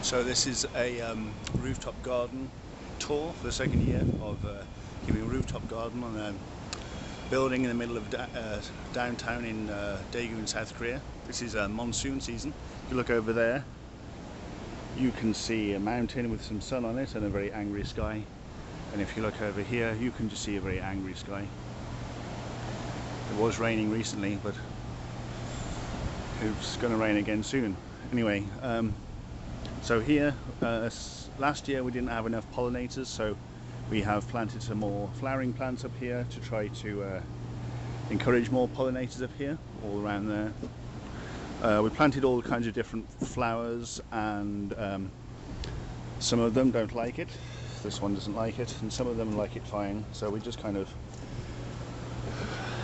So this is a rooftop garden tour for the second year of giving a rooftop garden on a building in the middle of downtown in Daegu in South Korea. This is monsoon season. If you look over there, you can see a mountain with some sun on it and a very angry sky. And if you look over here, you can just see a very angry sky. It was raining recently, but it's going to rain again soon. Anyway, so here, last year we didn't have enough pollinators, so we have planted some more flowering plants up here to try to encourage more pollinators up here, all around there. We planted all kinds of different flowers, and some of them don't like it. This one doesn't like it, and some of them like it fine. So we just kind of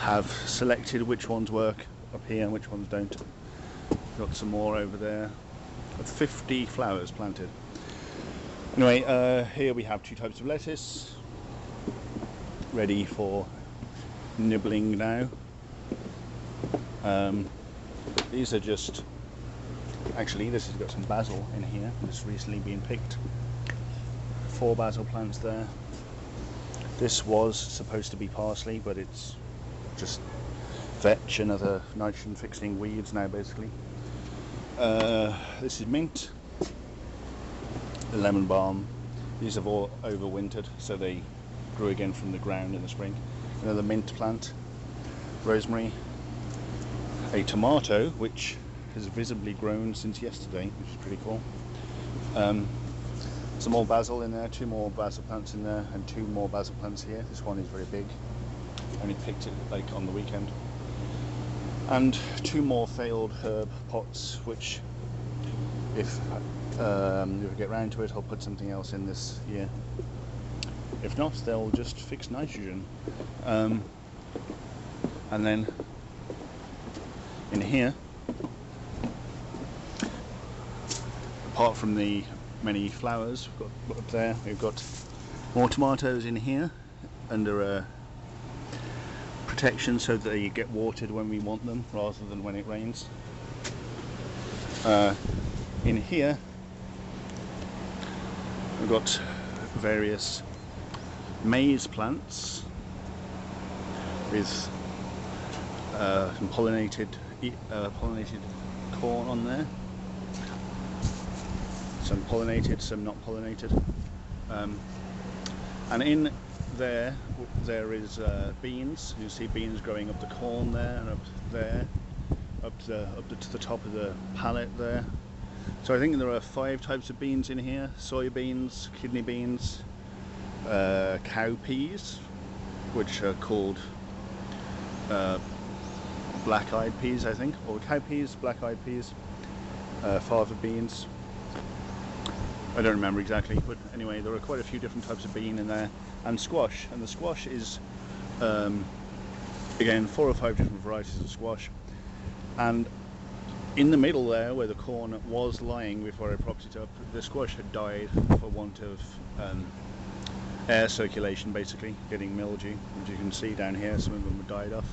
have selected which ones work up here and which ones don't. Got some more over there. 50 flowers planted. Anyway, here we have two types of lettuce ready for nibbling now. These are just, actually this has got some basil in here. It's recently been picked. 4 basil plants there. This was supposed to be parsley, but it's just vetch and other nitrogen fixing weeds now basically. This is mint, the lemon balm. These have all overwintered, so they grew again from the ground in the spring. Another mint plant, rosemary, a tomato which has visibly grown since yesterday, which is pretty cool. Some more basil in there, 2 more basil plants in there, and 2 more basil plants here. This one is very big. Only picked it like on the weekend. And 2 more failed herb pots, which if we get round to it, I'll put something else in this year. If not, they'll just fix nitrogen. And then in here, apart from the many flowers we've got up there, we've got more tomatoes in here under a protection so that they get watered when we want them rather than when it rains. In here we've got various maize plants with some pollinated corn on there. Some pollinated, some not pollinated. And in there is beans. You see beans growing up the corn there and up there, up to the top of the pallet there. So I think there are 5 types of beans in here: soybeans, kidney beans, cowpeas, which are called black-eyed peas, I think, or cowpeas, black-eyed peas, fava beans. I don't remember exactly, but anyway, there are quite a few different types of bean in there, and squash. And the squash is, again, 4 or 5 different varieties of squash. And in the middle there, where the corn was lying before I propped it up, the squash had died for want of air circulation, basically, getting mildew. As you can see down here, some of them have died off.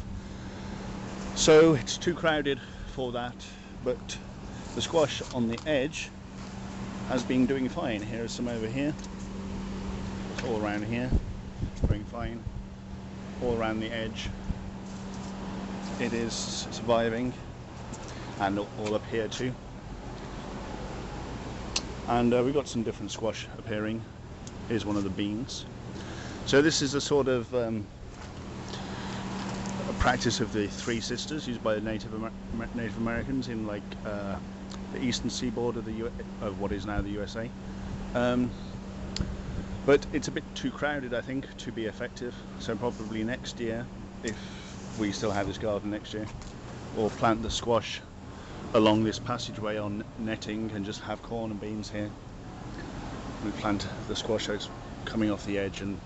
So it's too crowded for that, but the squash on the edge has been doing fine. Here's some over here. It's all around here, doing fine. All around the edge, it is surviving, and all up here too. And we've got some different squash appearing. Here's one of the beans. So this is a sort of a practice of the 3 sisters used by the Native Americans in like the eastern seaboard of what is now the USA. But it's a bit too crowded, I think, to be effective. So probably next year, if we still have this garden next year, we'll plant the squash along this passageway on netting and just have corn and beans here. We plant the squash that's coming off the edge and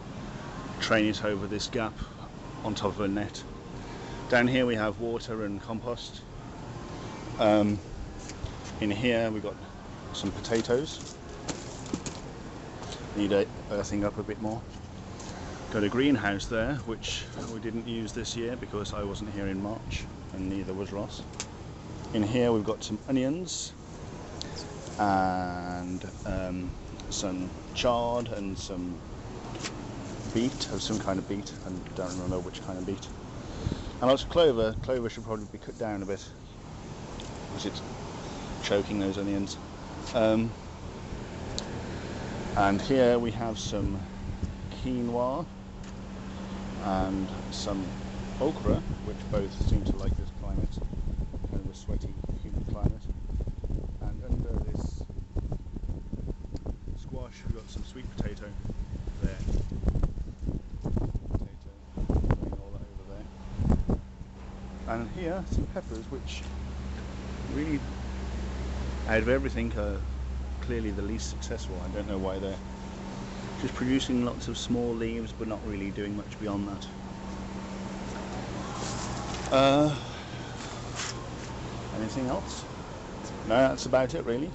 train it over this gap on top of a net. Down here we have water and compost. In here we've got some potatoes. Need earthing up a bit more. Got a greenhouse there, which we didn't use this year because I wasn't here in March, and neither was Ross. In here we've got some onions and some chard and some beet, of some kind of beet, I don't remember which kind of beet, and lots of clover. Clover should probably be cut down a bit because it's choking those onions. And here we have some quinoa and some okra, which both seem to like this climate, kind of a sweaty, humid climate. And under this squash we've got some sweet potato there. Potato going all over there. And here some peppers, which really, out of everything, are clearly the least successful. I don't know why they're just producing lots of small leaves but not really doing much beyond that. Anything else? No, that's about it really.